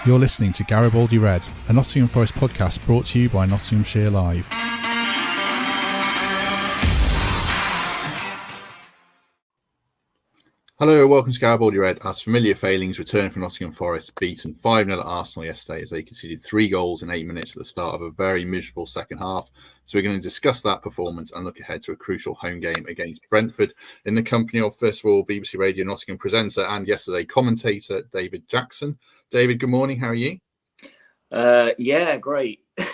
You're listening to Garibaldi Red, a Nottingham Forest podcast brought to you by Nottinghamshire Live. Hello, welcome to Garibaldi Red. As familiar failings return from Nottingham Forest, beaten 5-0 at Arsenal yesterday as they conceded 3 goals in 8 minutes at the start of a very miserable second half. So we're going to discuss that performance and look ahead to a crucial home game against Brentford in the company of, first of all, BBC Radio Nottingham presenter and yesterday commentator David Jackson. David, good morning. How are you? Yeah, great. I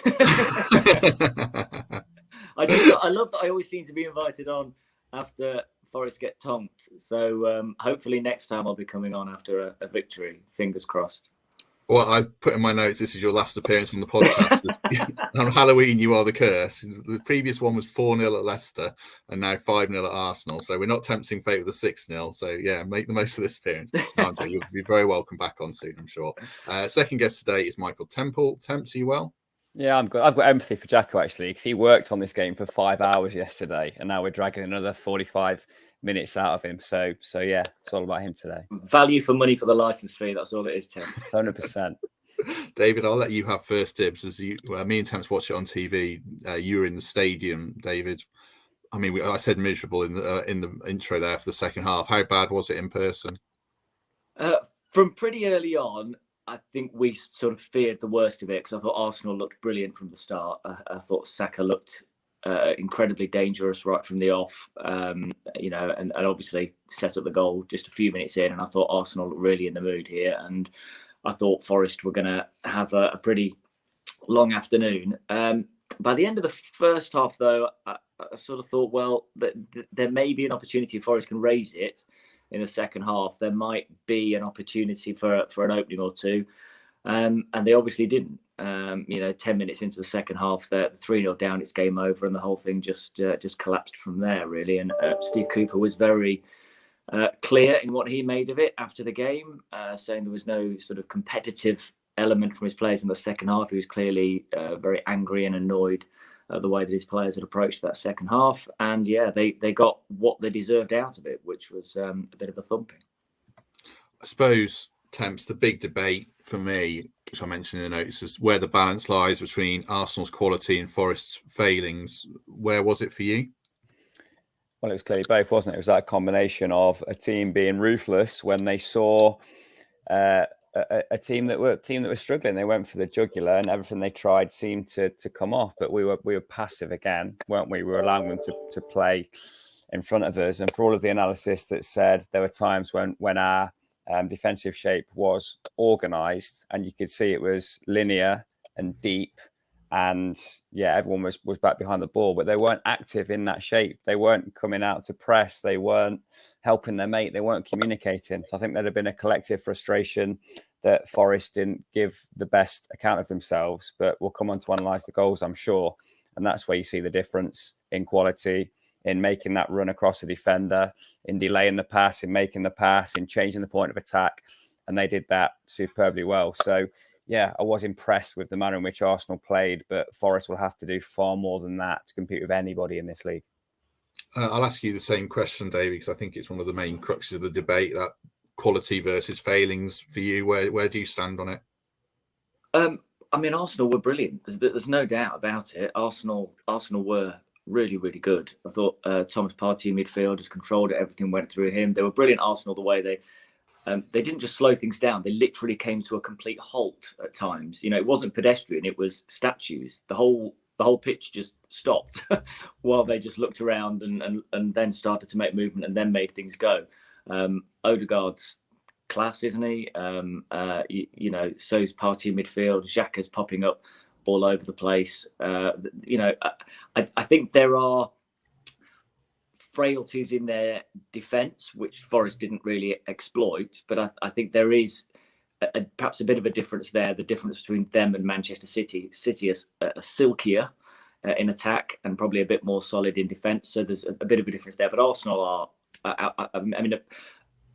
love that I always seem to be invited on after Forest get tonked. So hopefully next time I'll be coming on after a victory. Fingers crossed. Well, I put in my notes, this is your last appearance on the podcast. On Halloween, you are the curse. The previous one was 4-0 at Leicester and now 5-0 at Arsenal. So we're not tempting fate with a 6-0. So yeah, make the most of this appearance. You'll be very welcome back on soon, I'm sure. Second guest today is Michael Temple. Temps, are you well? Yeah, I'm good. I've got empathy for Jacko, actually, because he worked on this game for 5 hours yesterday, and now we're dragging another 45 minutes out of him. So yeah, it's all about him today. Value for money for the license fee. That's all it is, Tim. 100%. David, I'll let you have first dibs. As me and Temps watched it on TV. You were in the stadium, David. I mean, I said miserable in the intro there for the second half. How bad was it in person? From pretty early on, I think we sort of feared the worst of it because I thought Arsenal looked brilliant from the start. I thought Saka looked incredibly dangerous right from the off, and obviously set up the goal just a few minutes in. And I thought Arsenal looked really in the mood here. And I thought Forest were going to have a pretty long afternoon. By the end of the first half, though, I sort of thought, well, there may be an opportunity if Forest can raise it in the second half. There might be an opportunity for an opening or two. And they obviously didn't. 10 minutes into the second half, they're 3-0 down, it's game over, and the whole thing just collapsed from there, really. And Steve Cooper was very clear in what he made of it after the game, saying there was no sort of competitive element from his players in the second half. He was clearly very angry and annoyed the way that his players had approached that second half. And yeah, they got what they deserved out of it, which was a bit of a thumping. I suppose, Temps, the big debate for me, which I mentioned in the notes, is where the balance lies between Arsenal's quality and Forest's failings. Where was it for you? Well, it was clearly both, wasn't it? It was that combination of a team being ruthless when they saw a team that were struggling. They went for the jugular, and everything they tried seemed to come off. But we were passive again, weren't we? We were allowing them to play in front of us. And for all of the analysis that said there were times when our defensive shape was organised, and you could see it was linear and deep, and yeah, everyone was back behind the ball, but they weren't active in that shape. They weren't coming out to press. They weren't helping their mate. They weren't communicating. So I think there'd have been a collective frustration that Forest didn't give the best account of themselves. But we'll come on to analyse the goals, I'm sure, and that's where you see the difference in quality, in making that run across a defender, in delaying the pass, in making the pass, in changing the point of attack. And they did that superbly well. So, yeah, I was impressed with the manner in which Arsenal played, but Forest will have to do far more than that to compete with anybody in this league. I'll ask you the same question, David, because I think it's one of the main cruxes of the debate, that quality versus failings for you. Where do you stand on it? I mean, Arsenal were brilliant. There's no doubt about it. Arsenal were really, really good. I thought Thomas Partey in midfield just controlled it. Everything went through him. They were brilliant, Arsenal, the way they didn't just slow things down. They literally came to a complete halt at times. It wasn't pedestrian. It was statues. The whole pitch just stopped while they just looked around and then started to make movement and then made things go. Odegaard's class, isn't he? So's Partey in midfield. Xhaka's popping up all over the place. I think there are frailties in their defence, which Forest didn't really exploit. But I think there is perhaps a bit of a difference there. The difference between them and Manchester City. City is silkier in attack and probably a bit more solid in defence. So there's a bit of a difference there. But Arsenal are,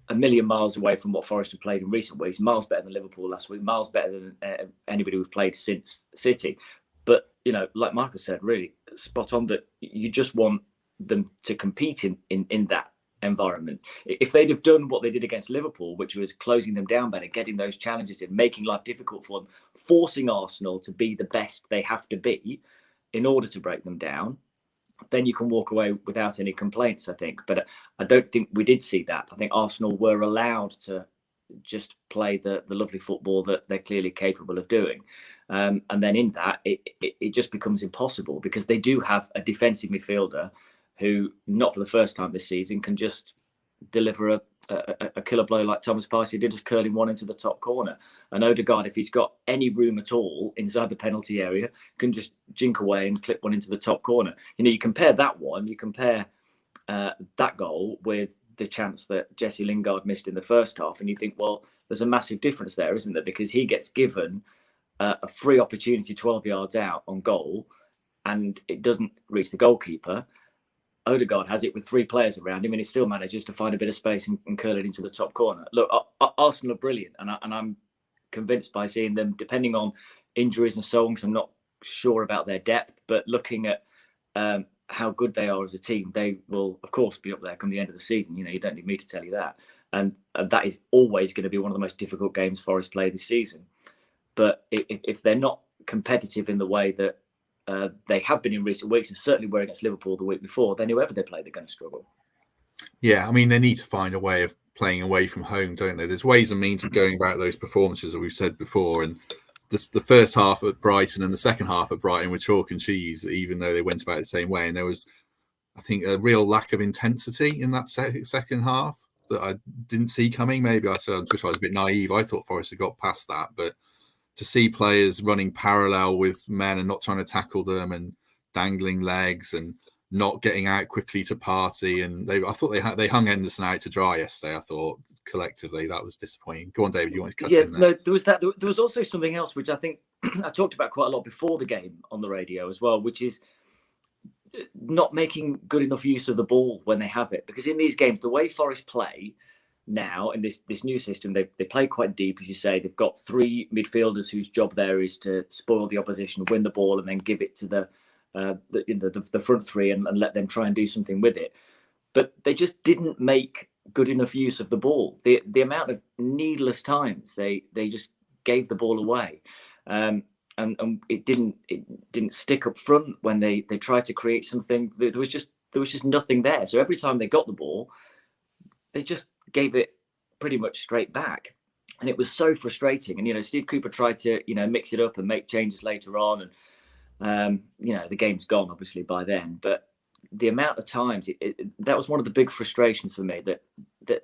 a million miles away from what Forest have played in recent weeks. Miles better than Liverpool last week. Miles better than anybody we've played since City. But, like Michael said, really spot on that you just want them to compete in that environment. If they'd have done what they did against Liverpool, which was closing them down better, getting those challenges in, making life difficult for them, forcing Arsenal to be the best they have to be in order to break them down, then you can walk away without any complaints, I think. But I don't think we did see that. I think Arsenal were allowed to just play the lovely football that they're clearly capable of doing. And then in that, it just becomes impossible because they do have a defensive midfielder who, not for the first time this season, can just deliver a killer blow like Thomas Partey did, just curling one into the top corner. And Odegaard, if he's got any room at all inside the penalty area, can just jink away and clip one into the top corner. You know, you compare that one, you compare that goal with the chance that Jesse Lingard missed in the first half, and you think, well, there's a massive difference there, isn't there? Because he gets given a free opportunity 12 yards out on goal, and it doesn't reach the goalkeeper. Odegaard has it with three players around him, and he still manages to find a bit of space and curl it into the top corner. Look, Arsenal are brilliant, and I'm convinced by seeing them, depending on injuries and so on, because I'm not sure about their depth, but looking at how good they are as a team, they will, of course, be up there come the end of the season. You know, you don't need me to tell you that. And that is always going to be one of the most difficult games Forest play this season. But if they're not competitive in the way that they have been in recent weeks, and certainly were against Liverpool the week before, then whoever they play, they're going to struggle. Yeah, I mean, they need to find a way of playing away from home, don't they? There's ways and means of going about those performances that we've said before. And the first half at Brighton and the second half at Brighton were chalk and cheese, even though they went about it the same way. And there was, I think, a real lack of intensity in that second half that I didn't see coming. Maybe I said on Twitter I was a bit naive. I thought Forest had got past that, but to see players running parallel with men and not trying to tackle them and dangling legs and not getting out quickly to Partey, and I thought they hung Henderson out to dry yesterday. I thought collectively that was disappointing. Go on, David, you want to cut in there? No, there was that. There was also something else which I think I talked about quite a lot before the game on the radio as well, which is not making good enough use of the ball when they have it. Because in these games, the way Forest play now in this new system, they play quite deep, as you say. They've got three midfielders whose job there is to spoil the opposition, win the ball, and then give it to the front three and let them try and do something with it. But they just didn't make good enough use of the ball. The amount of needless times they just gave the ball away, and it didn't stick up front when they tried to create something. There was just nothing there. So every time they got the ball, they just gave it pretty much straight back. And it was so frustrating. And, Steve Cooper tried to, mix it up and make changes later on. And, the game's gone, obviously, by then. But the amount of times, that was one of the big frustrations for me, that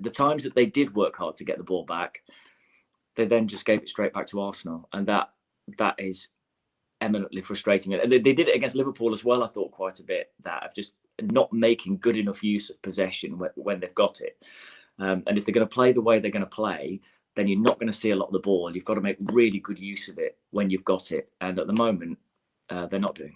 the times that they did work hard to get the ball back, they then just gave it straight back to Arsenal. And that is eminently frustrating. And they did it against Liverpool as well, I thought, quite a bit, that of just not making good enough use of possession when they've got it. And if they're going to play the way they're going to play, then you're not going to see a lot of the ball. You've got to make really good use of it when you've got it. And at the moment, they're not doing.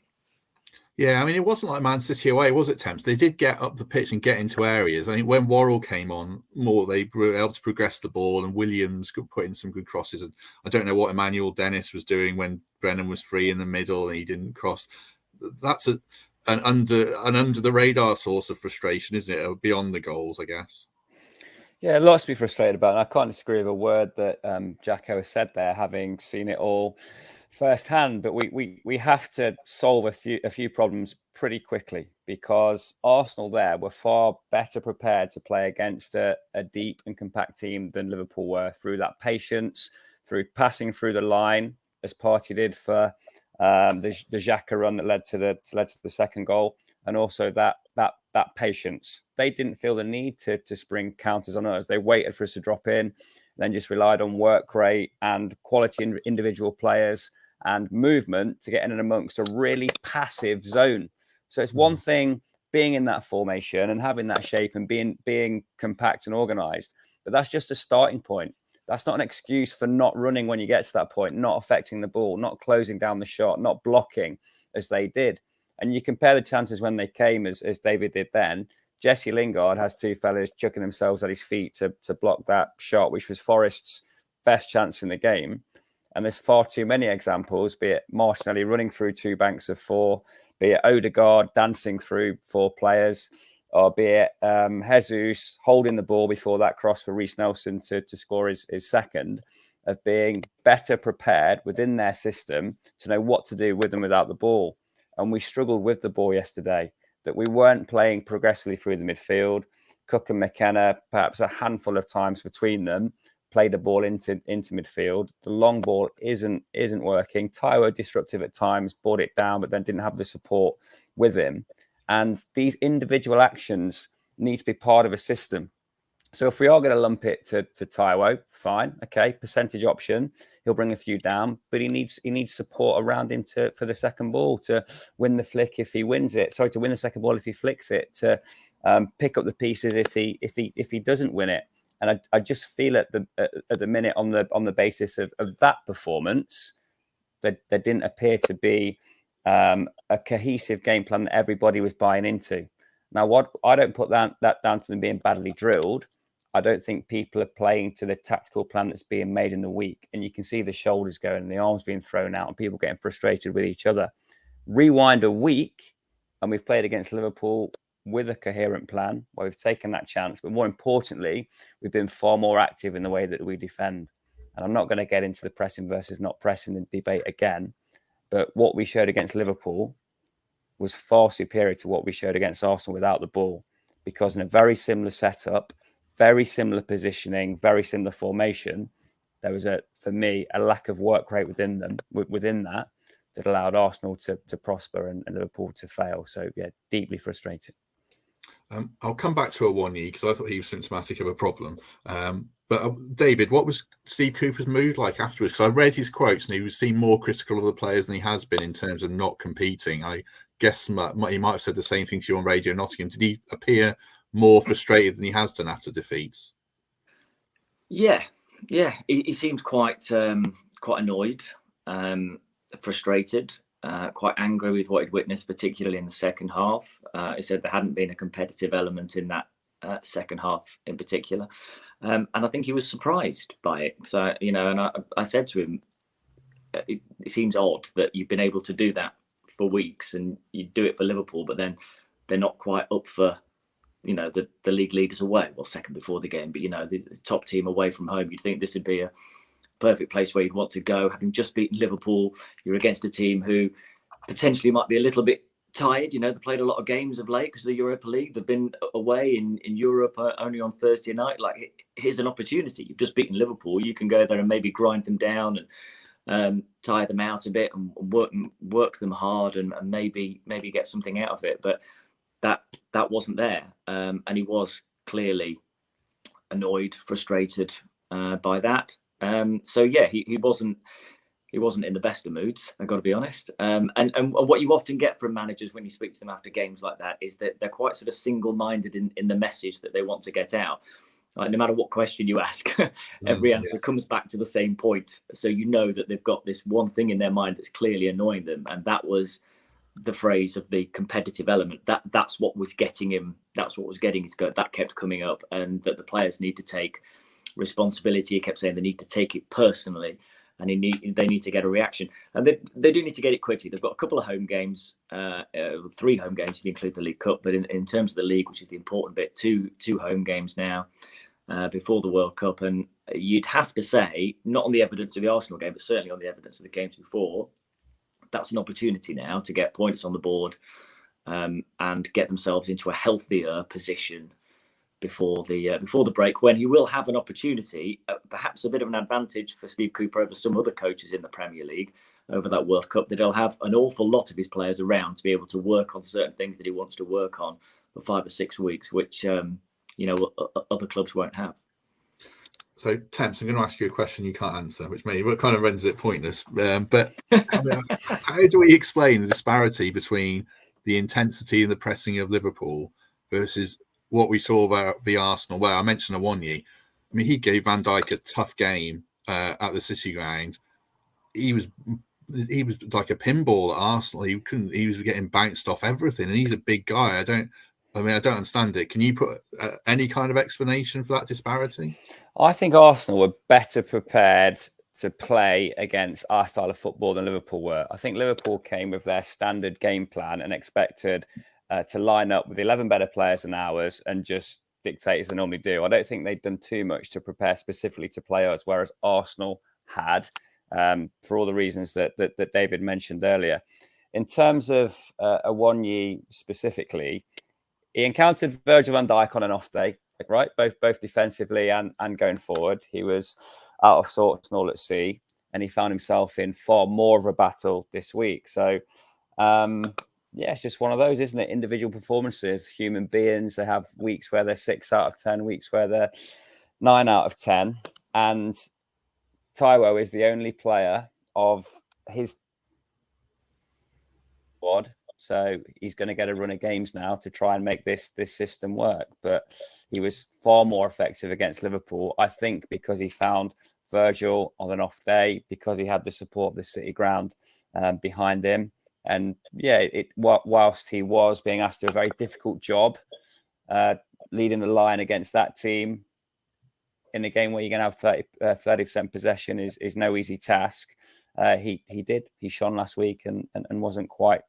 Yeah, I mean, it wasn't like Man City away, was it, Temps? They did get up the pitch and get into areas. I think when Worrell came on more, they were able to progress the ball, and Williams could put in some good crosses. And I don't know what Emmanuel Dennis was doing when Brennan was free in the middle and he didn't cross. That's an under the radar source of frustration, isn't it? Beyond the goals, I guess. Yeah, lots to be frustrated about. And I can't disagree with a word that Jacko has said there, having seen it all firsthand. But we have to solve a few problems pretty quickly, because Arsenal there were far better prepared to play against a deep and compact team than Liverpool were, through that patience, through passing through the line, as Partey did for the Xhaka run that led to the second goal, and also that patience. They didn't feel the need to spring counters on us. They waited for us to drop in, then just relied on work rate and quality in individual players and movement to get in and amongst a really passive zone. So it's one thing being in that formation and having that shape and being compact and organized, but that's just a starting point. That's not an excuse for not running when you get to that point, not affecting the ball, not closing down the shot, not blocking as they did. And you compare the chances when they came, as David did then. Jesse Lingard has two fellas chucking themselves at his feet to block that shot, which was Forest's best chance in the game. And there's far too many examples, be it Martinelli running through two banks of four, be it Odegaard dancing through four players, or be it Jesus holding the ball before that cross for Reece Nelson to score his second, of being better prepared within their system to know what to do with and without the ball. And we struggled with the ball yesterday, that we weren't playing progressively through the midfield. Cook and McKenna, perhaps a handful of times between them, played the ball into midfield. The long ball isn't working. Taiwo disruptive at times, brought it down, but then didn't have the support with him. And these individual actions need to be part of a system. So if we are going to lump it to Taiwo, fine, okay, percentage option, he'll bring a few down, but he needs support around him for the second ball, to win the flick if he wins it. Sorry, to win the second ball if he flicks it, to pick up the pieces if he doesn't win it. And I just feel at the minute on the basis of that performance, that there didn't appear to be a cohesive game plan that everybody was buying into. Now, what I don't put that down to them being badly drilled. I don't think people are playing to the tactical plan that's being made in the week. And you can see the shoulders going and the arms being thrown out and people getting frustrated with each other. Rewind a week and we've played against Liverpool with a coherent plan where we've taken that chance. But more importantly, we've been far more active in the way that we defend. And I'm not going to get into the pressing versus not pressing debate again. But what we showed against Liverpool was far superior to what we showed against Arsenal without the ball, because in a very similar setup, very similar positioning, very similar formation, there was for me, a lack of work rate within that allowed Arsenal to prosper and Liverpool to fail. So yeah, deeply frustrating. I'll come back to Awoniyi because I thought he was symptomatic of a problem. But David, what was Steve Cooper's mood like afterwards? Because I read his quotes and he was seen more critical of the players than he has been in terms of not competing. I guess he might have said the same thing to you on Radio Nottingham. Did he appear more frustrated than he has done after defeats? Yeah. He seemed quite annoyed, frustrated, quite angry with what he'd witnessed, particularly in the second half. He said there hadn't been a competitive element in that second half in particular. And I think he was surprised by it. So, I said to him, it seems odd that you've been able to do that for weeks and you do it for Liverpool, but then they're not quite up for, the league leaders away. Well, second before the game, but, the top team away from home. You'd think this would be a perfect place where you'd want to go. Having just beaten Liverpool, you're against a team who potentially might be a little bit tired. They've played a lot of games of late because of the Europa League. They've been away in Europe only on Thursday night. Like, here's an opportunity. You've just beaten Liverpool. You can go there and maybe grind them down and tire them out a bit and work them hard and maybe get something out of it. But that wasn't there. And he was clearly annoyed, frustrated by that. So yeah, he wasn't in the best of moods, I've got to be honest. And what you often get from managers when you speak to them after games like that is that they're quite sort of single-minded in the message that they want to get out. Like, no matter what question you ask, every answer comes back to the same point. So that they've got this one thing in their mind that's clearly annoying them, and that was the phrase of the competitive element. That's what was getting him. That's what was getting his goat. That kept coming up, and that the players need to take responsibility. He kept saying they need to take it personally, and they need to get a reaction, and they do need to get it quickly. They've got a couple of home games, 3 home games if you include the League Cup, but in terms of the league, which is the important bit, two home games now before the World Cup. And you'd have to say, not on the evidence of the Arsenal game, but certainly on the evidence of the games before, that's an opportunity now to get points on the board and get themselves into a healthier position before the break, when he will have an opportunity, perhaps a bit of an advantage for Steve Cooper over some other coaches in the Premier League over that World Cup, that he'll have an awful lot of his players around to be able to work on certain things that he wants to work on for 5 or 6 weeks, which other clubs won't have. So, Temps, I'm going to ask you a question you can't answer, which kind of renders it pointless. But how do we explain the disparity between the intensity and the pressing of Liverpool versus what we saw via Arsenal? Well, I mentioned Awoniyi. I mean, he gave Van Dijk a tough game at the City Ground. He was like a pinball at Arsenal. He was getting bounced off everything, and he's a big guy. I don't understand it. Can you put any kind of explanation for that disparity? I think Arsenal were better prepared to play against our style of football than Liverpool were. I think Liverpool came with their standard game plan and expected to line up with 11 better players than ours and just dictate as they normally do. I don't think they'd done too much to prepare specifically to play us, whereas Arsenal had, for all the reasons that David mentioned earlier. In terms of Awoniyi specifically, he encountered Virgil van Dijk on an off day, right? Both defensively and going forward. He was out of sorts and all at sea, and he found himself in far more of a battle this week. So, it's just one of those, isn't it? Individual performances, human beings, they have weeks where they're 6 out of 10, weeks where they're 9 out of 10. And Taiwo is the only player of his squad, so he's going to get a run of games now to try and make this system work. But he was far more effective against Liverpool, I think, because he found Virgil on an off day, because he had the support of the City ground behind him. And whilst he was being asked to do a very difficult job leading the line against that team in a game where you're going to have 30% possession is no easy task. He shone last week and wasn't quite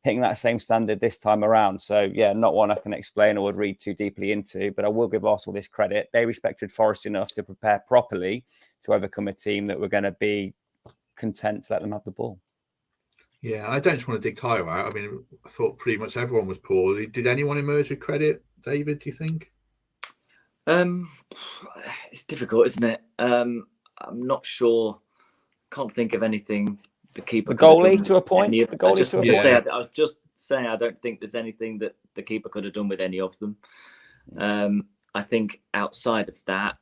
hitting that same standard this time around. So, not one I can explain or would read too deeply into, but I will give Arsenal this credit. They respected Forest enough to prepare properly to overcome a team that were going to be content to let them have the ball. Yeah, I don't just want to dig Taiwo out. I mean, I thought pretty much everyone was poor. Did anyone emerge with credit, David, do you think? It's difficult, isn't it? I'm not sure. Can't think of anything the keeper. The goalie to a point. I was just saying I don't think there's anything that the keeper could have done with any of them. I think outside of that,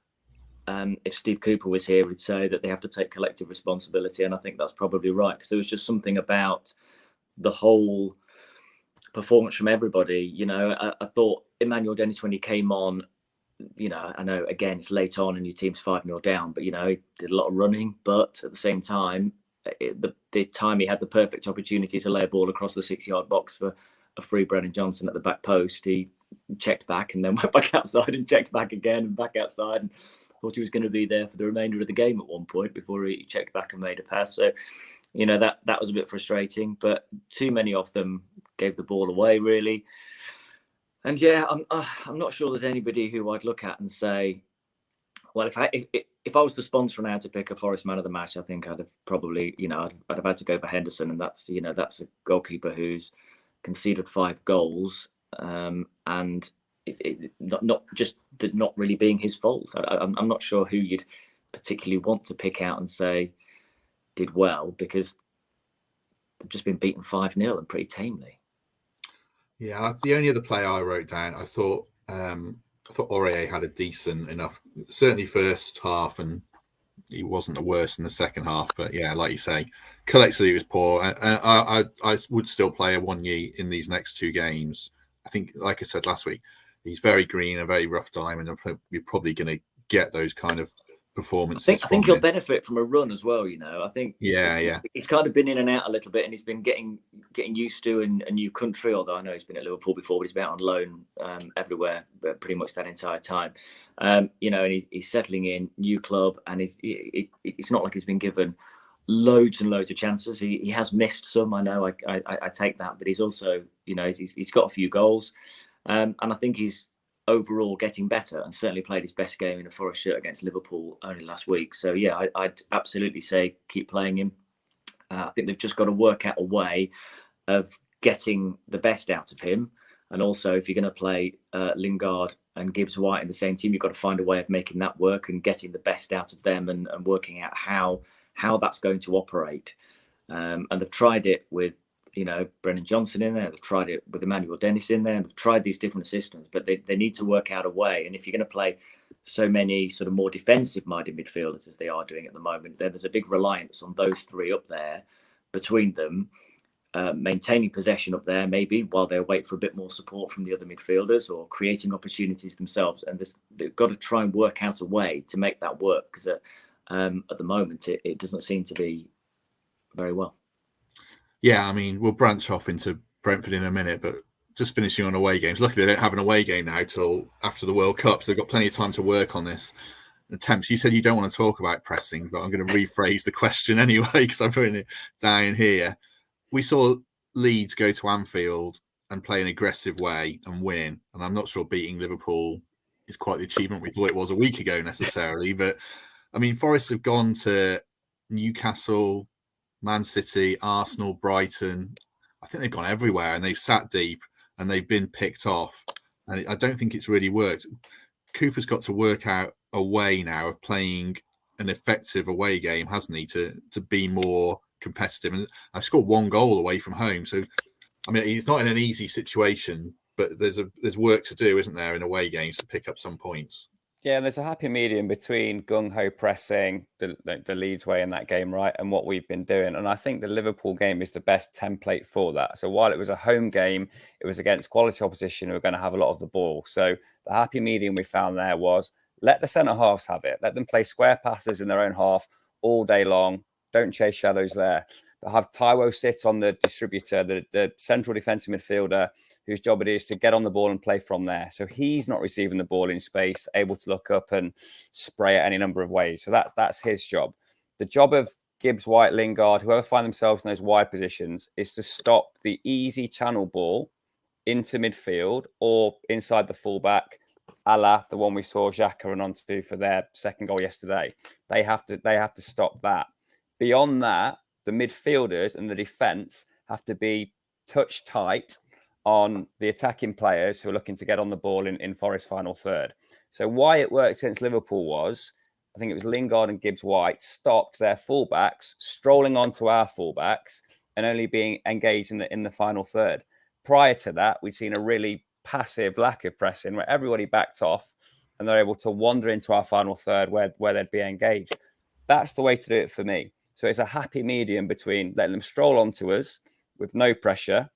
if Steve Cooper was here, he'd say that they have to take collective responsibility, and I think that's probably right, because there was just something about the whole performance from everybody. I thought Emmanuel Dennis, when he came on, I know again it's late on and your team's 5-0 down, but he did a lot of running. But at the same time, the time he had the perfect opportunity to lay a ball across the 6-yard box for a free Brennan Johnson at the back post, he checked back and then went back outside and checked back again and back outside, and thought he was going to be there for the remainder of the game at one point before he checked back and made a pass. So, that was a bit frustrating, but too many of them gave the ball away, really. And I'm not sure there's anybody who I'd look at and say, well, if I was the sponsor and I had to pick a Forest man of the match, I think I'd have probably, I'd have had to go for Henderson, and that's a goalkeeper who's conceded 5 goals, and it not really being his fault. I'm not sure who you'd particularly want to pick out and say did well, because they've just been beaten 5-0 and pretty tamely. Yeah, the only other player I wrote down, I thought Aurier had a decent enough, certainly first half, and he wasn't the worst in the second half. But like you say, collectively it was poor. And I would still play Awoniyi in these next 2 games. I think, like I said last week, he's very green, a very rough diamond, and we're probably going to get those kind of performances. I think he'll benefit from a run as well. I think he's kind of been in and out a little bit, and he's been getting used to a new country. Although I know he's been at Liverpool before, but he's been out on loan everywhere, but pretty much that entire time. And he's settling in, new club, and it's not like he's been given loads and loads of chances. He has missed some. I know. I take that, but he's also he's got a few goals, and I think he's overall getting better, and certainly played his best game in a Forest shirt against Liverpool only last week. So I'd absolutely say keep playing him. I think they've just got to work out a way of getting the best out of him, and also if you're going to play Lingard and Gibbs White in the same team, you've got to find a way of making that work and getting the best out of them, and working out how that's going to operate. And they've tried it with Brennan Johnson in there. They've tried it with Emmanuel Dennis in there. And they've tried these different systems, but they need to work out a way. And if you're going to play so many sort of more defensive-minded midfielders as they are doing at the moment, then there's a big reliance on those 3 up there, between them, maintaining possession up there, maybe while they wait for a bit more support from the other midfielders, or creating opportunities themselves. And they've got to try and work out a way to make that work, because at the moment it doesn't seem to be very well. Yeah, I mean, we'll branch off into Brentford in a minute, but just finishing on away games. Luckily, they don't have an away game now till after the World Cup, so they've got plenty of time to work on this. Attempts. You said you don't want to talk about pressing, but I'm going to rephrase the question anyway, because I'm putting it down here. We saw Leeds go to Anfield and play an aggressive way and win. And I'm not sure beating Liverpool is quite the achievement we thought it was a week ago necessarily. But I mean, Forest have gone to Newcastle, Man City, Arsenal, Brighton. I think they've gone everywhere and they've sat deep and they've been picked off. And I don't think it's really worked. Cooper's got to work out a way now of playing an effective away game, hasn't he, to be more competitive. And I scored 1 goal away from home. So, I mean, he's not in an easy situation, but there's work to do, isn't there, in away games to pick up some points. Yeah, and there's a happy medium between gung-ho pressing, the Leeds way in that game, right, and what we've been doing. And I think the Liverpool game is the best template for that. So while it was a home game, it was against quality opposition who were going to have a lot of the ball. So the happy medium we found there was let the centre-halves have it. Let them play square passes in their own half all day long. Don't chase shadows there. But have Taiwo sit on the distributor, the central defensive midfielder, whose job it is to get on the ball and play from there. So he's not receiving the ball in space, able to look up and spray it any number of ways. So that's his job. The job of Gibbs, White, Lingard, whoever find themselves in those wide positions, is to stop the easy channel ball into midfield or inside the fullback, a la the one we saw Xhaka run onto for their second goal yesterday. They have to stop that. Beyond that, the midfielders and the defence have to be touch tight on the attacking players who are looking to get on the ball in Forest's final third. So why it worked against Liverpool was, I think it was Lingard and Gibbs White stopped their fullbacks, strolling onto our fullbacks and only being engaged in the final third. Prior to that, we'd seen a really passive lack of pressing where everybody backed off and they're able to wander into our final third where they'd be engaged. That's the way to do it for me. So it's a happy medium between letting them stroll onto us with no pressure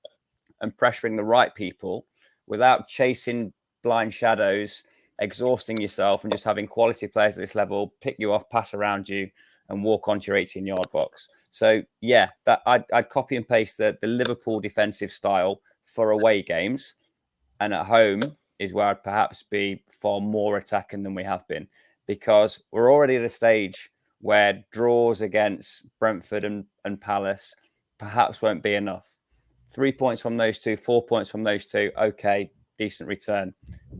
and pressuring the right people without chasing blind shadows, exhausting yourself, and just having quality players at this level pick you off, pass around you, and walk onto your 18-yard box. So, yeah, that I'd copy and paste the Liverpool defensive style for away games. And at home is where I'd perhaps be far more attacking than we have been, because we're already at a stage where draws against Brentford and Palace perhaps won't be enough. 3 points from those two, 4 points from those two, okay, decent return.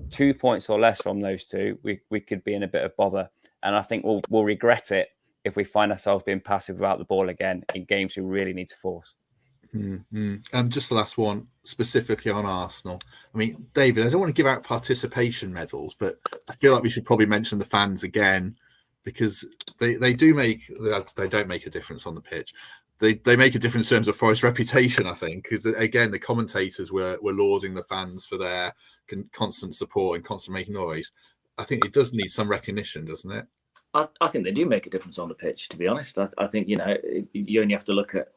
2 points or less from those two, we could be in a bit of bother. And I think we'll regret it if we find ourselves being passive without the ball again in games we really need to force. Just the last one, specifically on Arsenal. I mean, David, I don't want to give out participation medals, but I feel like we should probably mention the fans again, because they don't make a difference on the pitch. They make a difference in terms of Forest's reputation, I think, because, again, the commentators were lauding the fans for their constant support and constant making noise. I think it does need some recognition, doesn't it? I think they do make a difference on the pitch, to be honest. I think, you only have to look at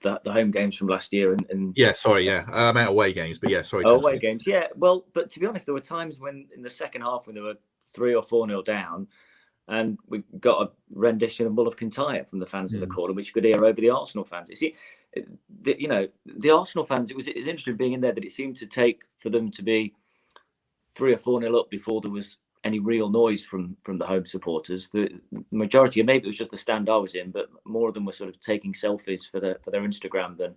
the home games from last year. And I meant away games, but away games, yeah. Well, but to be honest, there were times when in the second half when they were 3 or 4-0 down, and we got a rendition of Mull of Kintyre from the fans in the corner, which you could hear over the Arsenal fans. You see, the Arsenal fans, it was interesting being in there that it seemed to take for them to be 3 or 4-0 up before there was any real noise from the home supporters. The majority, and maybe it was just the stand I was in, but more of them were sort of taking selfies for their Instagram than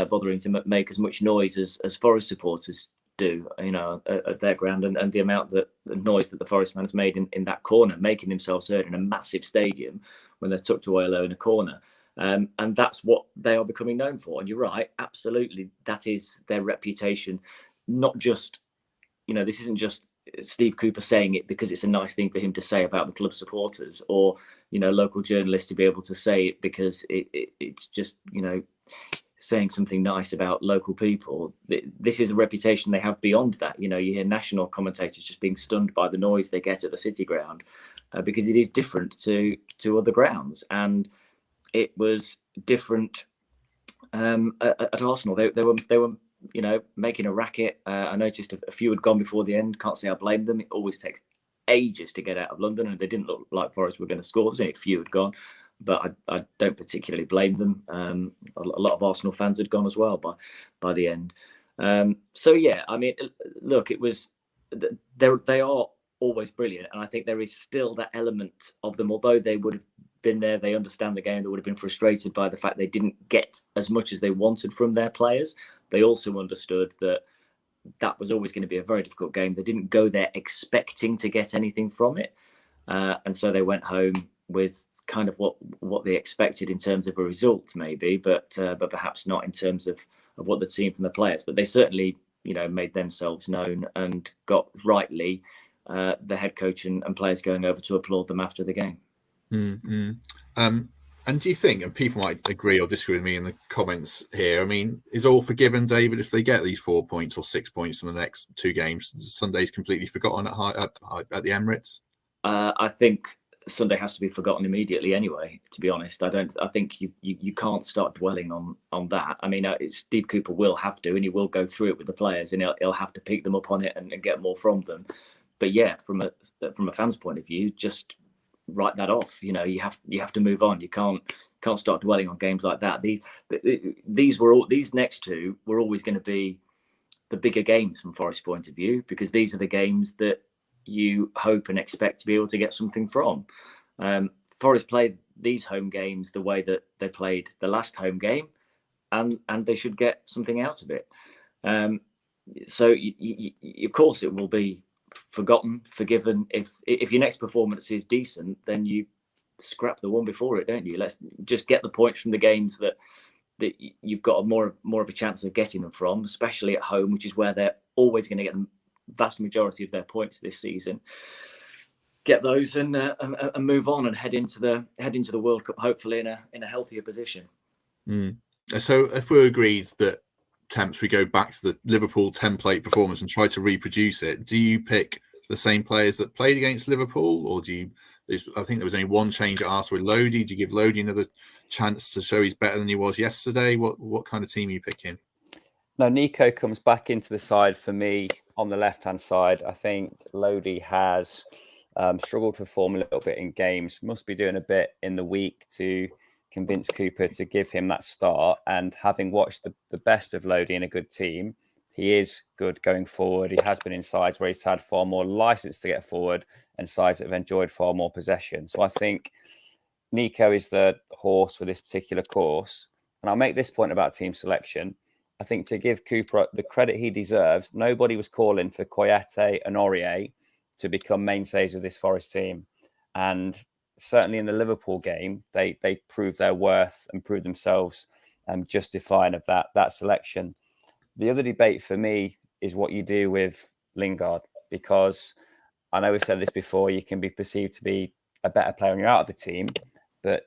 bothering to make as much noise as Forest supporters do, at their ground, and the amount that the noise that the Forest fans made in that corner, making themselves heard in a massive stadium when they're tucked away low in a corner. And that's what they are becoming known for. And you're right, absolutely, that is their reputation. Not just, this isn't just Steve Cooper saying it because it's a nice thing for him to say about the club supporters, or, local journalists to be able to say it because it's just, saying something nice about local people. This is a reputation they have beyond that. You hear national commentators just being stunned by the noise they get at the City Ground because it is different to other grounds, and it was different at Arsenal. They were making a racket. I noticed a few had gone before the end. Can't say I blame them. It always takes ages to get out of London, and they didn't look like Forest were going to score. There's only a few had gone, but I don't particularly blame them. A lot of Arsenal fans had gone as well by the end. So yeah, I mean, look, it was they are always brilliant, and I think there is still that element of them. Although they would have been there, they understand the game. They would have been frustrated by the fact they didn't get as much as they wanted from their players. they also understood that was always going to be a very difficult game. They didn't go there expecting to get anything from it. And so they went home with kind of what they expected in terms of a result, maybe, but perhaps not in terms of what they'd seen from the players. But they certainly, made themselves known and got rightly the head coach and players going over to applaud them after the game. Mm-hmm. And do you think, and people might agree or disagree with me in the comments here, I mean, is all forgiven, David, if they get these 4 points or 6 points from the next 2 games? Sunday's completely forgotten at the Emirates? I think Sunday has to be forgotten immediately anyway, to be honest. I think you can't start dwelling on that. I mean, Steve Cooper will have to, and he will go through it with the players, and he'll have to pick them up on it and get more from them. But yeah, from a fan's point of view, just write that off. You have to move on. You can't start dwelling on games like that. These next 2 were always going to be the bigger games from Forest's point of view, because these are the games that you hope and expect to be able to get something from. Forest played these home games the way that they played the last home game, and they should get something out of it. So of course it will be forgotten, forgiven. If your next performance is decent, then you scrap the one before it, don't you? Let's just get the points from the games that you've got more of a chance of getting them from, especially at home, which is where they're always going to get the vast majority of their points this season. Get those and move on and head into the World Cup, hopefully in a healthier position. So if we're agreed that we go back to the Liverpool template performance and try to reproduce it, do you pick the same players that played against Liverpool, or I think there was only one change at Arsenal with Lodi. Do you give Lodi another chance to show he's better than he was yesterday? What kind of team are you picking? No, Nico comes back into the side for me on the left-hand side. I think Lodi has struggled to form a little bit in games. Must be doing a bit in the week to convince Cooper to give him that start. And having watched the best of Lodi in a good team, he is good going forward. He has been in sides where he's had far more license to get forward and sides that have enjoyed far more possession. So I think Nico is the horse for this particular course. And I'll make this point about team selection. I think to give Cooper the credit he deserves, nobody was calling for Koyate and Aurier to become mainstays of this Forest team. And certainly in the Liverpool game, they proved their worth and proved themselves justifying of that selection. The other debate for me is what you do with Lingard, because I know we've said this before, you can be perceived to be a better player when you're out of the team, but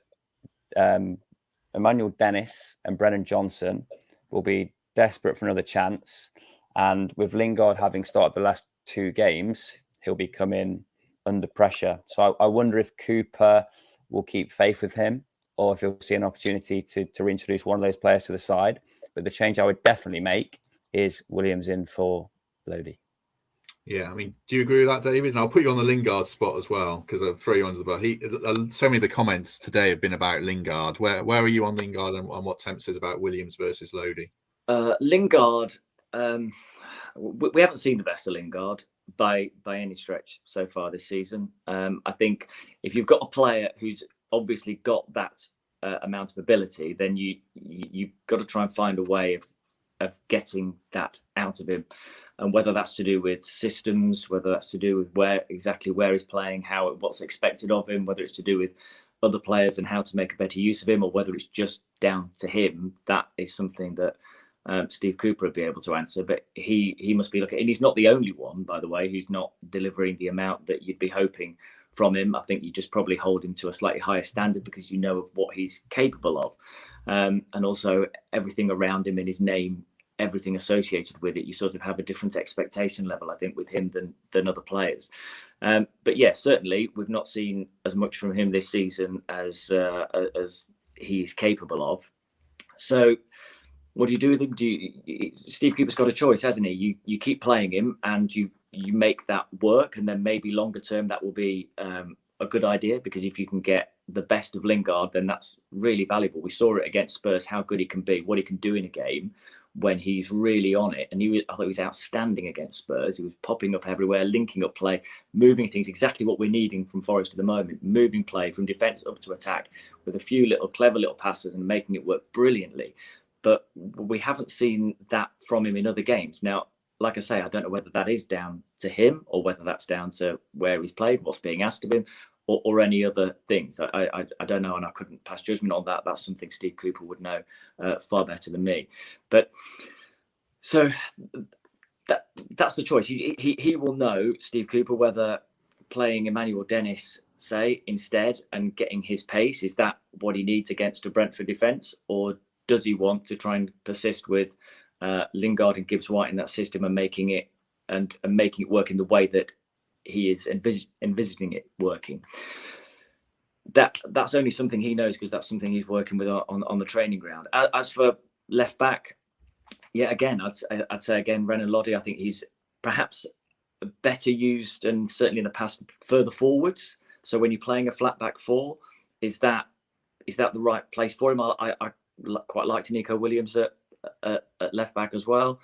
Emmanuel Dennis and Brennan Johnson will be desperate for another chance. And with Lingard having started the last 2 games, he'll be coming under pressure. So I wonder if Cooper will keep faith with him, or if he'll see an opportunity to reintroduce one of those players to the side. But the change I would definitely make is Williams in for Lodi. Yeah, I mean, do you agree with that, David? And I'll put you on the Lingard spot as well, because I'll throw you under the bus. So many of the comments today have been about Lingard. Where are you on Lingard, and what Temp says about Williams versus Lodi? Lingard, we haven't seen the best of Lingard by any stretch so far this season. I think if you've got a player who's obviously got that amount of ability, then you've got to try and find a way of getting that out of him. And whether that's to do with systems, whether that's to do with where he's playing, what's expected of him, whether it's to do with other players and how to make a better use of him, or whether it's just down to him, that is something that Steve Cooper would be able to answer. But he must be looking, and he's not the only one, by the way, who's not delivering the amount that you'd be hoping from him. I think you just probably hold him to a slightly higher standard because you know of what he's capable of, and also everything around him in his name, everything associated with it, you sort of have a different expectation level, I think, with him than other players. But yes, certainly we've not seen as much from him this season as he's capable of. So what do you do with him? Steve Cooper's got a choice, hasn't he? You keep playing him and you make that work, and then maybe longer term that will be a good idea, because if you can get the best of Lingard, then that's really valuable. We saw it against Spurs, how good he can be, what he can do in a game when he's really on it. And I thought he was outstanding against Spurs. He was popping up everywhere, linking up play, moving things, exactly what we're needing from Forest at the moment, moving play from defence up to attack with a few clever little passes and making it work brilliantly. but we haven't seen that from him in other games. Now, like I say, I don't know whether that is down to him or whether that's down to where he's played, what's being asked of him, or any other things. I don't know, and I couldn't pass judgment on that. That's something Steve Cooper would know far better than me. But so that's the choice. He will know, Steve Cooper, whether playing Emmanuel Dennis, say, instead and getting his pace, is that what he needs against a Brentford defence, or does he want to try and persist with Lingard and Gibbs White in that system and making it work in the way that he is envisaging it working? That's only something he knows, because that's something he's working with on the training ground. As for left back, yeah, again, I'd say again, Renan Lodi, I think he's perhaps better used, and certainly in the past, further forwards. So when you're playing a flat back four, is that the right place for him? I quite liked Nico Williams at left back as well.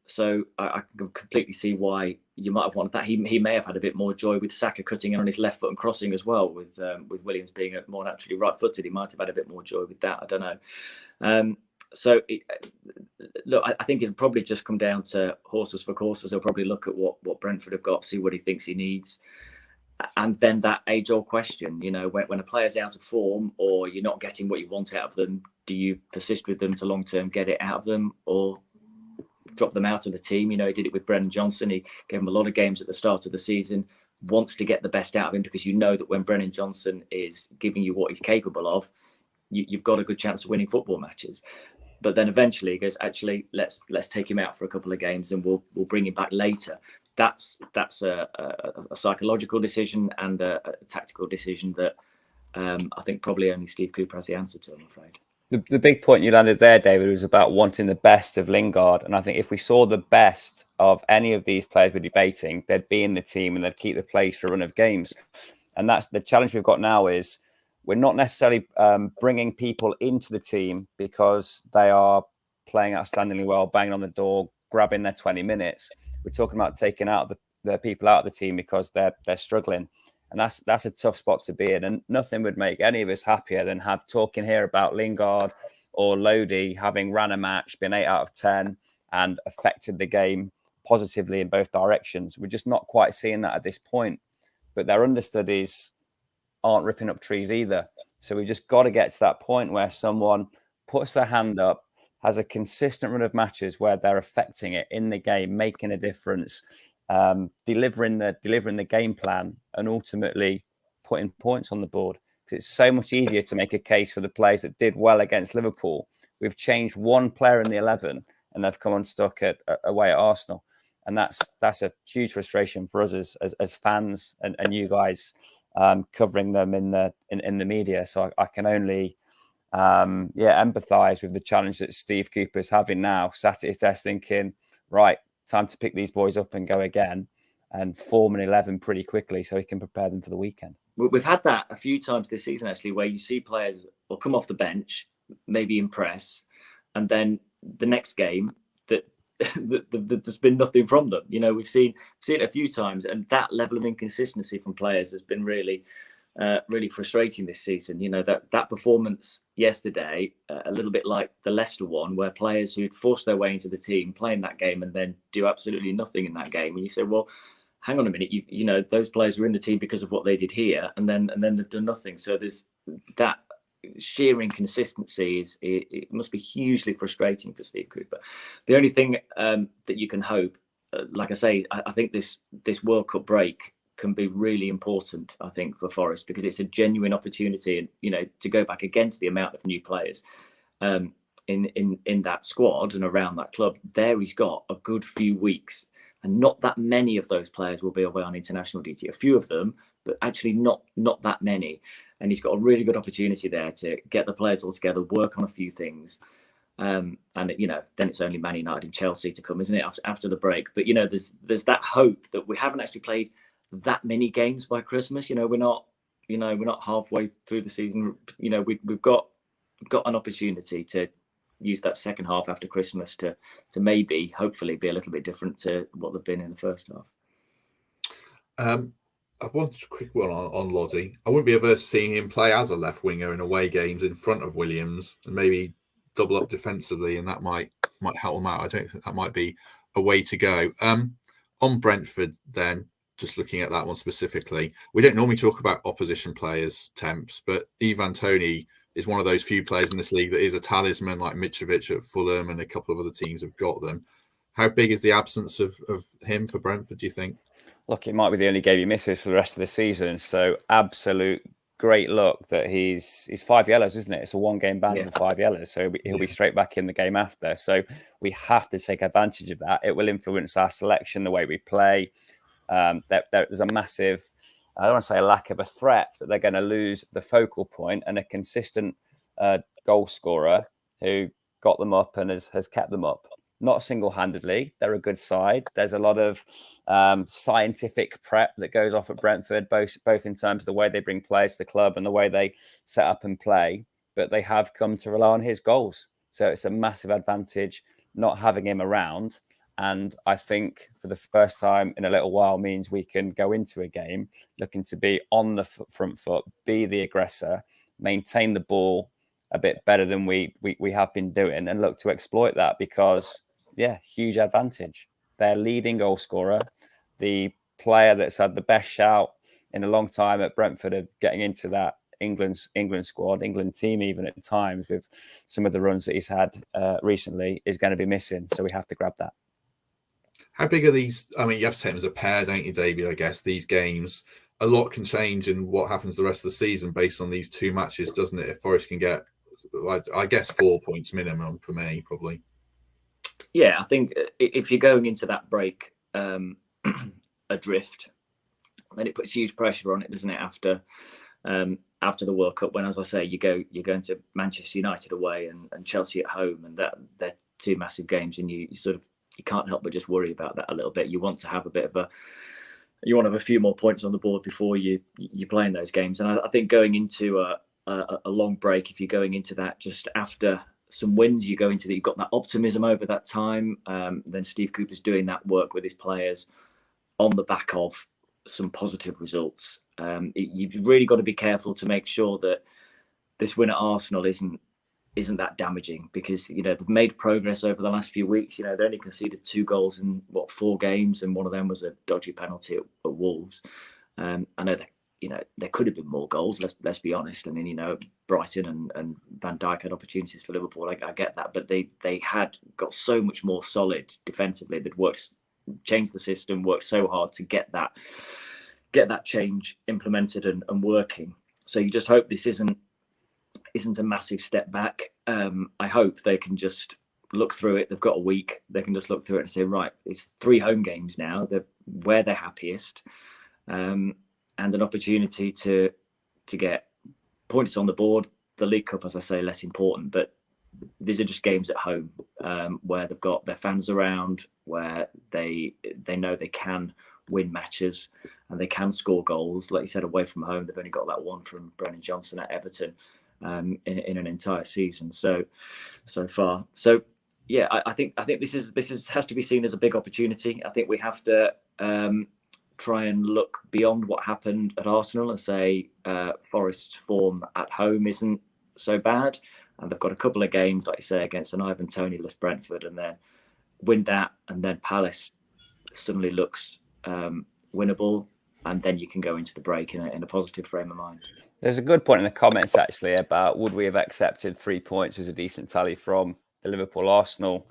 So I can completely see why you might have wanted that. He may have had a bit more joy with Saka cutting in on his left foot and crossing as well. With Williams being more naturally right-footed, he might have had a bit more joy with that. I don't know. Look, I think it'll probably just come down to horses for courses. He'll probably look at what Brentford have got, see what he thinks he needs. And then that age-old question, when a player's out of form or you're not getting what you want out of them, do you persist with them to long-term get it out of them, or drop them out of the team? He did it with Brennan Johnson. He gave him a lot of games at the start of the season, wants to get the best out of him, because you know that when Brennan Johnson is giving you what he's capable of, you've got a good chance of winning football matches. But then eventually he goes, actually, let's take him out for a couple of games and we'll bring him back later. That's a psychological decision and a tactical decision that I think probably only Steve Cooper has the answer to, I'm afraid. The big point you landed there, David, was about wanting the best of Lingard. And I think if we saw the best of any of these players we're debating, they'd be in the team and they'd keep the place for a run of games. And that's the challenge we've got now, is we're not necessarily bringing people into the team because they are playing outstandingly well, banging on the door, grabbing their 20 minutes. We're talking about taking out the people out of the team because they're struggling. And that's a tough spot to be in. And nothing would make any of us happier than talking here about Lingard or Lodi having ran a match, been 8 out of 10 and affected the game positively in both directions. We're just not quite seeing that at this point. But their understudies aren't ripping up trees either. So we just got to get to that point where someone puts their hand up, has a consistent run of matches where they're affecting it in the game, making a difference, delivering the game plan, and ultimately putting points on the board. Because it's so much easier to make a case for the players that did well against Liverpool. We've changed one player in the 11 and they've come unstuck away at Arsenal. And that's a huge frustration for us as fans and you guys covering them in the media. So I can only empathise with the challenge that Steve Cooper's having now, sat at his desk thinking, right, time to pick these boys up and go again and form an 11 pretty quickly so he can prepare them for the weekend. We've had that a few times this season, actually, where you see players will come off the bench, maybe impress, and then the next game that there's been nothing from them. We've seen it a few times, and that level of inconsistency from players has been really frustrating this season. That performance yesterday, a little bit like the Leicester one, where players who'd forced their way into the team playing that game and then do absolutely nothing in that game. And you say, well, hang on a minute, those players were in the team because of what they did here, and then they've done nothing. So there's that sheer inconsistency it must be hugely frustrating for Steve Cooper. The only thing that you can hope, like I say, I think this World Cup break can be really important, I think, for Forest, because it's a genuine opportunity, to go back against the amount of new players in that squad and around that club. There he's got a good few weeks, and not that many of those players will be away on international duty. A few of them, but actually not that many. And he's got a really good opportunity there to get the players all together, work on a few things. And then it's only Man United and Chelsea to come, isn't it, after the break? But there's that hope that we haven't actually played that many games by Christmas. We're not halfway through the season. We've got an opportunity to use that second half after Christmas to maybe, hopefully, be a little bit different to what they've been in the first half. I want a quick one on Lodi. I wouldn't be averse to seeing him play as a left winger in away games in front of Williams and maybe double up defensively, and that might help them out. I don't think that might be a way to go. On Brentford, then, just looking at that one specifically, we don't normally talk about opposition players, Temps, but Ivan Toney is one of those few players in this league that is a talisman, like Mitrovic at Fulham and a couple of other teams have got them. How big is the absence of him for Brentford, do you think? Look, it might be the only game he misses for the rest of the season. So absolute great luck that he's 5 yellows, isn't it? It's a 1-game ban for 5 yellows. So he'll be straight back in the game after. So we have to take advantage of that. It will influence our selection, the way we play. There's a massive, I don't want to say a lack of a threat, but they're going to lose the focal point and a consistent goal scorer who got them up and has kept them up. Not single-handedly. They're a good side. There's a lot of scientific prep that goes off at Brentford, both in terms of the way they bring players to the club and the way they set up and play. But they have come to rely on his goals. So it's a massive advantage not having him around. And I think for the first time in a little while means we can go into a game looking to be on the front foot, be the aggressor, maintain the ball a bit better than we have been doing, and look to exploit that because, huge advantage. Their leading goal scorer, the player that's had the best shout in a long time at Brentford of getting into that England squad, England team even at times with some of the runs that he's had recently, is going to be missing. So we have to grab that. How big are these? I mean, you have to take them as a pair, don't you, Davies? I guess these games, a lot can change in what happens the rest of the season based on these 2 matches, doesn't it? If Forest can get, I guess, 4 points minimum for me, probably. Yeah, I think if you're going into that break adrift, then it puts huge pressure on it, doesn't it? After the World Cup, when, as I say, you're going to Manchester United away and Chelsea at home, and they're 2 massive games, and you can't help but just worry about that a little bit. You want to have a few more points on the board before you play in those games. And I think going into a long break, if you're going into that just after some wins, you go into that, you've got that optimism over that time. Then Steve Cooper's doing that work with his players on the back of some positive results. You've really got to be careful to make sure that this win at Arsenal isn't that damaging, because they've made progress over the last few weeks. They only conceded 2 goals in 4 games, and one of them was a dodgy penalty at Wolves. I know that there could have been more goals. Let's be honest. I mean, Brighton and Van Dijk had opportunities for Liverpool. I get that, but they had got so much more solid defensively. They'd changed the system, worked so hard to get that change implemented and working. So you just hope this isn't a massive step back. I hope they can just look through it. They've got a week. They can just look through it and say, right, it's 3 home games now. They're where they're happiest, and an opportunity to get points on the board. The League Cup, as I say, less important, but these are just games at home where they've got their fans around, where they know they can win matches and they can score goals. Like you said, away from home, they've only got that one from Brennan Johnson at Everton in an entire season so far. So yeah, I think this has to be seen as a big opportunity. I think we have to try and look beyond what happened at Arsenal and say Forest's form at home isn't so bad, and they've got a couple of games, like you say, against an Ivan Toney-less Brentford, and then win that, and then Palace suddenly looks winnable, and then you can go into the break in a positive frame of mind. There's a good point in the comments actually about would we have accepted 3 points as a decent tally from the Liverpool-Arsenal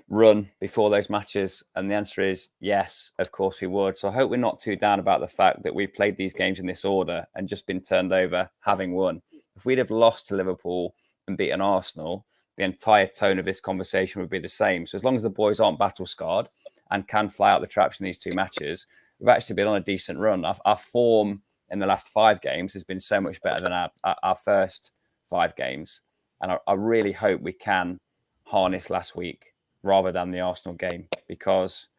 run before those matches, and the answer is yes, of course we would. So I hope we're not too down about the fact that we've played these games in this order and just been turned over having won. If we'd have lost to Liverpool and beaten Arsenal, the entire tone of this conversation would be the same. So as long as the boys aren't battle scarred and can fly out the traps in these 2 matches, we've actually been on a decent run. Our form in the last 5 games has been so much better than our first 5 games. And I really hope we can harness last week rather than the Arsenal game, because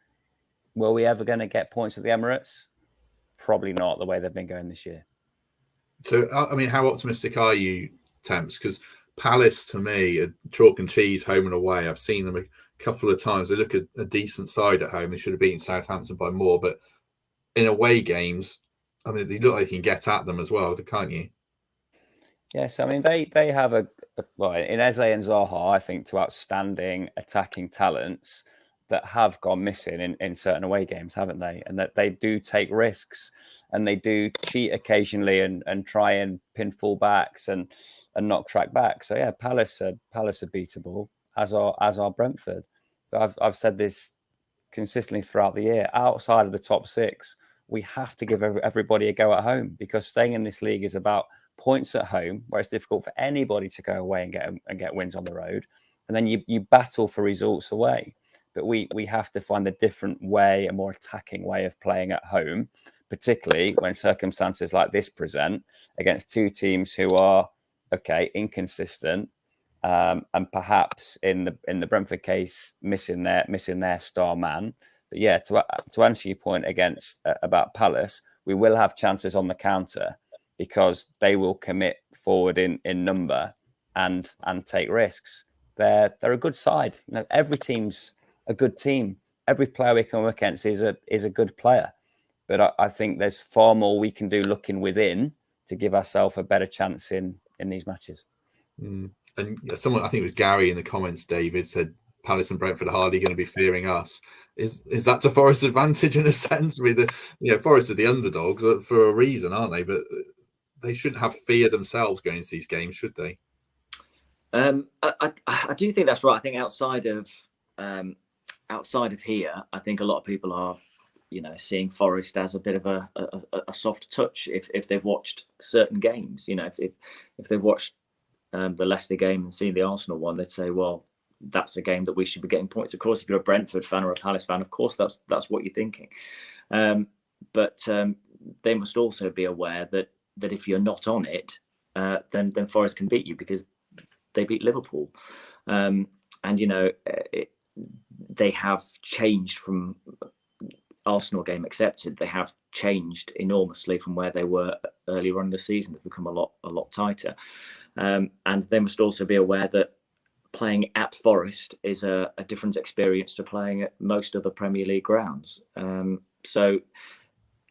were we ever going to get points at the Emirates? Probably not, the way they've been going this year. So, I mean, how optimistic are you, Temps? Because Palace, to me, are chalk and cheese home and away. I've seen them a couple of times. They look a decent side at home. They should have beaten Southampton by more. But in away games, I mean, they look like you can get at them as well, can't you? Yes, I mean, they have well, in Eze and Zaha, I think, two outstanding attacking talents that have gone missing in certain away games, haven't they? And that they do take risks and they do cheat occasionally and try and pin full backs and knock track back. So yeah, Palace are beatable, as are Brentford. But I've said this consistently throughout the year. Outside of the top six, we have to give everybody a go at home, because staying in this league is about points at home, where it's difficult for anybody to go away and get wins on the road, and then you battle for results away. But we have to find a different way, a more attacking way of playing at home, particularly when circumstances like this present against two teams who are inconsistent, and perhaps in the Brentford case missing their star man. But yeah, to answer your point about Palace, we will have chances on the counter, because they will commit forward in number and take risks. They're a good side. You know, every team's a good team. Every player we come against is a good player. But I think there's far more we can do looking within to give ourselves a better chance in these matches. And someone, I think it was Gary in the comments, David, said Palace and Brentford are hardly going to be fearing us. Is that to Forest's advantage in a sense? Forest are the underdogs for a reason, aren't they? But they shouldn't have fear themselves going into these games, should they? I do think that's right. I think outside of here, I think a lot of people are, seeing Forest as a bit of a soft touch if they've watched certain games. If they've watched the Leicester game and seen the Arsenal one, they'd say, well, that's a game that we should be getting points. Of course, if you're a Brentford fan or a Palace fan, of course that's what you're thinking. But they must also be aware that if you're not on it, then Forest can beat you, because they beat Liverpool. They have changed from Arsenal game accepted. They have changed enormously from where they were earlier on in the season. They've become a lot tighter. And they must also be aware that playing at Forest is a different experience to playing at most other Premier League grounds. So,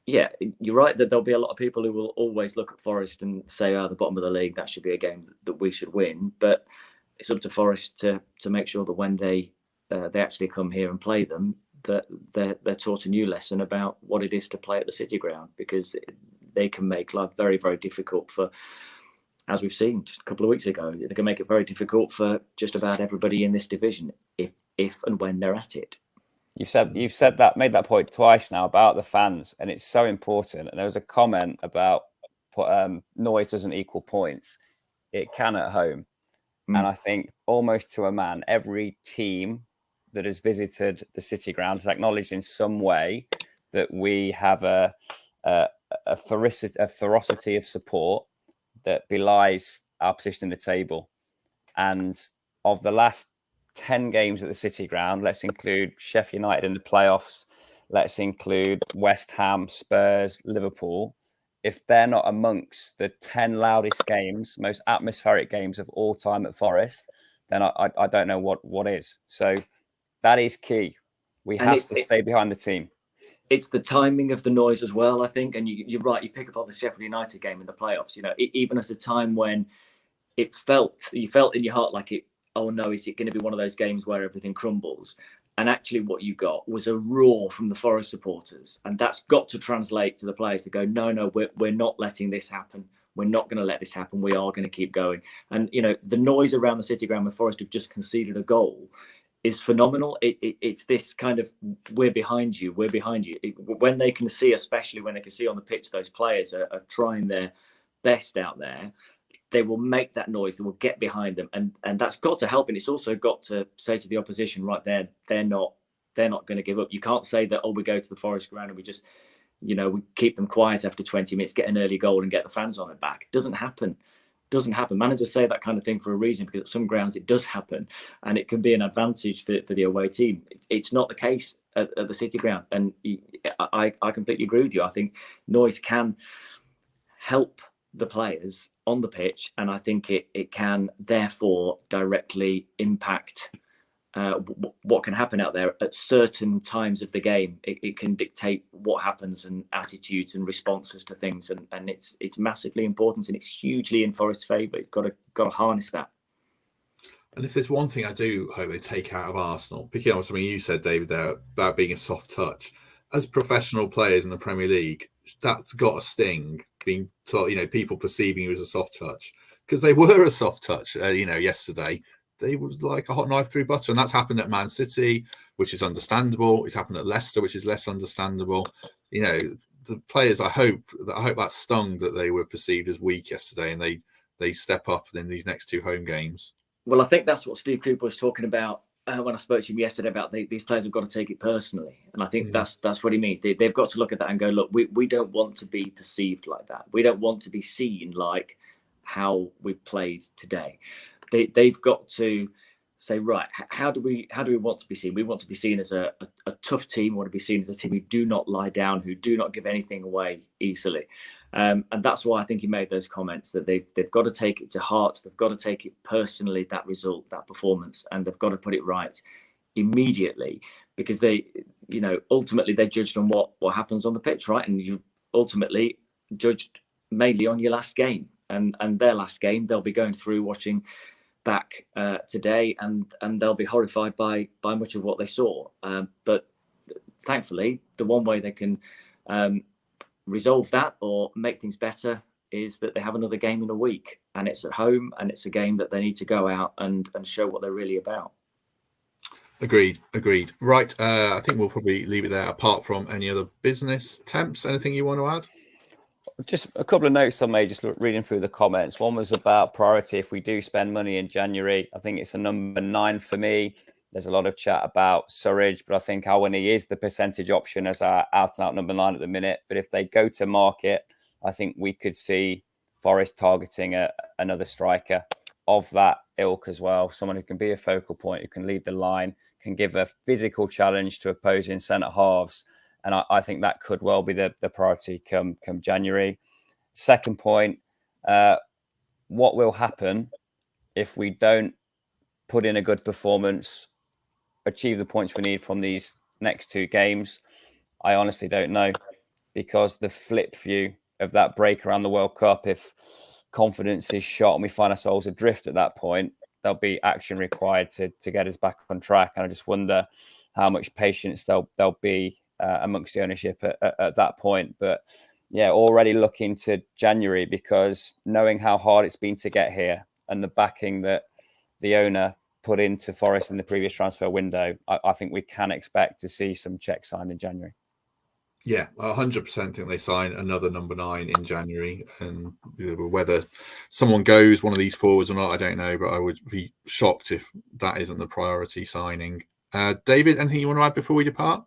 yeah, you're right that there'll be a lot of people who will always look at Forest and say, the bottom of the league, that should be a game that we should win. But it's up to Forest to make sure that when they actually come here and play them, that they're taught a new lesson about what it is to play at the City Ground, because they can make life very, very difficult for, as we've seen just a couple of weeks ago, they can make it very difficult for just about everybody in this division if and when they're at it. You've said that, made that point twice now about the fans, and it's so important. And there was a comment about noise doesn't equal points. It can at home. And I think almost to a man, every team that has visited the City Ground has acknowledged in some way that we have a ferocity of support that belies our position in the table. And of the last 10 games at the City Ground, let's include Sheffield United in the playoffs, let's include West Ham, Spurs, Liverpool. If they're not amongst the 10 loudest games, most atmospheric games of all time at Forest, then I don't know what is. So that is key. We have to stay behind the team. It's the timing of the noise as well, I think. And you're right, you pick up on the Sheffield United game in the playoffs, even at a time when you felt in your heart like oh no, is it going to be one of those games where everything crumbles? And actually what you got was a roar from the Forest supporters. And that's got to translate to the players to go, no, we're not letting this happen. We're not going to let this happen. We are going to keep going. And, the noise around the City Ground when Forest have just conceded a goal is phenomenal. It's this kind of, we're behind you. When they can see, especially when they can see on the pitch, those players are trying their best out there, they will make that noise. They will get behind them, and that's got to help. And it's also got to say to the opposition, right there, they're not going to give up. You can't say that, we go to the Forest Ground and we just, we keep them quiet after 20 minutes, get an early goal and get the fans on it back. It doesn't happen. Managers say that kind of thing for a reason, because at some grounds it does happen, and it can be an advantage for the away team. It's not the case at the City Ground, and I completely agree with you. I think noise can help the players on the pitch, and I think it can therefore directly impact what can happen out there at certain times of the game. It can dictate what happens and attitudes and responses to things, and it's massively important, and it's hugely in Forest's favour. You've got to harness that. And if there's one thing I do hope they take out of Arsenal, picking up something you said, David, there about being a soft touch, as professional players in the Premier League, that's got a sting. Being told, people perceiving you as a soft touch, because they were a soft touch. Yesterday they was like a hot knife through butter, and that's happened at Man City, which is understandable. It's happened at Leicester, which is less understandable. The players, I hope that stung that they were perceived as weak yesterday, and they step up in these next 2 home games. Well, I think that's what Steve Cooper was talking about when I spoke to him yesterday about these players have got to take it personally. And I think that's what he means. They've got to look at that and go, look, we don't want to be perceived like that. We don't want to be seen like how we played today. They've got to say, right, how do we want to be seen? We want to be seen as a tough team. We want to be seen as a team who do not lie down, who do not give anything away easily. And that's why I think he made those comments, that they've got to take it to heart. They've got to take it personally, that result, that performance, and they've got to put it right immediately, because they, ultimately they're judged on what happens on the pitch, right? And you ultimately judged mainly on your last game, and their last game, they'll be going through watching back today, and they'll be horrified by much of what they saw. But thankfully, the one way they can resolve that or make things better is that they have another game in a week, and it's at home, and it's a game that they need to go out and show what they're really about. Agreed. Right, I think we'll probably leave it there, apart from any other business. Temps, anything you want to add? Just a couple of notes I made, just reading through the comments. One was about priority. If we do spend money in January, I think it's a number 9 for me. There's a lot of chat about Surridge, but I think Awani is the percentage option as our out-and-out number 9 at the minute. But if they go to market, I think we could see Forest targeting another striker of that ilk as well. Someone who can be a focal point, who can lead the line, can give a physical challenge to opposing centre halves. And I think that could well be the priority come January. Second point, what will happen if we don't put in a good performance, achieve the points we need from these next 2 games? I honestly don't know, because the flip view of that break around the World Cup, if confidence is shot and we find ourselves adrift at that point, there'll be action required to get us back on track. And I just wonder how much patience there'll be amongst the ownership at that point. But yeah, already looking to January, because knowing how hard it's been to get here and the backing that the owner put into Forest in the previous transfer window, I think we can expect to see some checks signed in January. Yeah, 100% think they sign another number 9 in January. And whether someone goes, one of these forwards or not, I don't know, but I would be shocked if that isn't the priority signing. David, anything you want to add before we depart?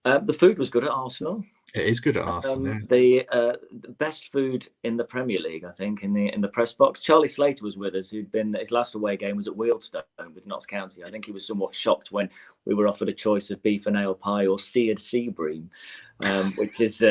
The food was good at Arsenal. It is good at Arsenal. The best food in the Premier League, I think, in the press box. Charlie Slater was with us, his last away game was at Wealdstone with Notts County. I think he was somewhat shocked when we were offered a choice of beef and ale pie or seared sea bream, which is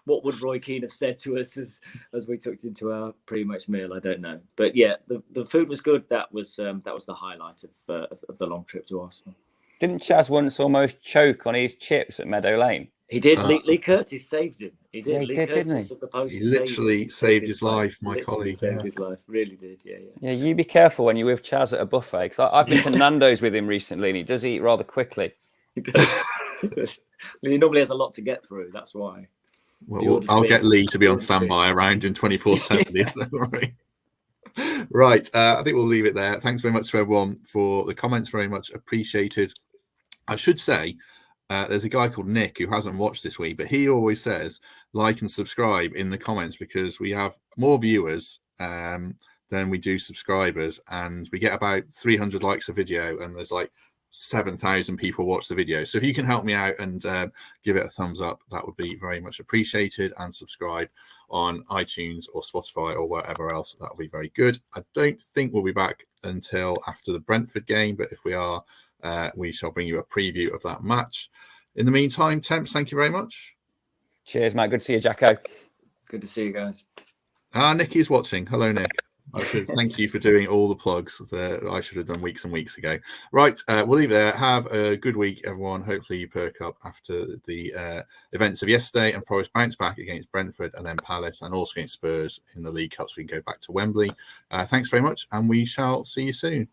what would Roy Keane have said to us as we tucked into our pre-match meal? I don't know, but yeah, the food was good. That was the highlight of the long trip to Arsenal. Didn't Chaz once almost choke on his chips at Meadow Lane? He did. Lee Curtis saved him. He did. Yeah, he Lee did, Curtis didn't he? of the Post He literally saved his life, my colleague. Saved his life. Really did. Yeah. Yeah, you be careful when you're with Chaz at a buffet, because I've been to Nando's with him recently, and he does eat rather quickly. He normally has a lot to get through. That's why. Well, I'll get Lee to be on standby around him 24/7. Right. I think we'll leave it there. Thanks very much to everyone for the comments. Very much appreciated. I should say, there's a guy called Nick who hasn't watched this week, but he always says like and subscribe in the comments, because we have more viewers than we do subscribers, and we get about 300 likes a video, and there's like 7,000 people watch the video. So if you can help me out and give it a thumbs up, that would be very much appreciated, and subscribe on iTunes or Spotify or wherever else. That would be very good. I don't think we'll be back until after the Brentford game, but if we are, we shall bring you a preview of that match. In the meantime, Temps, thank you very much. Cheers, Matt. Good to see you, Jacko. Good to see you guys. Nick is watching. Hello, Nick. I should thank you for doing all the plugs that I should have done weeks and weeks ago. Right, we'll leave it there. Have a good week, everyone. Hopefully you perk up after the events of yesterday, and Forest bounce back against Brentford and then Palace, and also against Spurs in the League Cup, so we can go back to Wembley. Thanks very much, and we shall see you soon.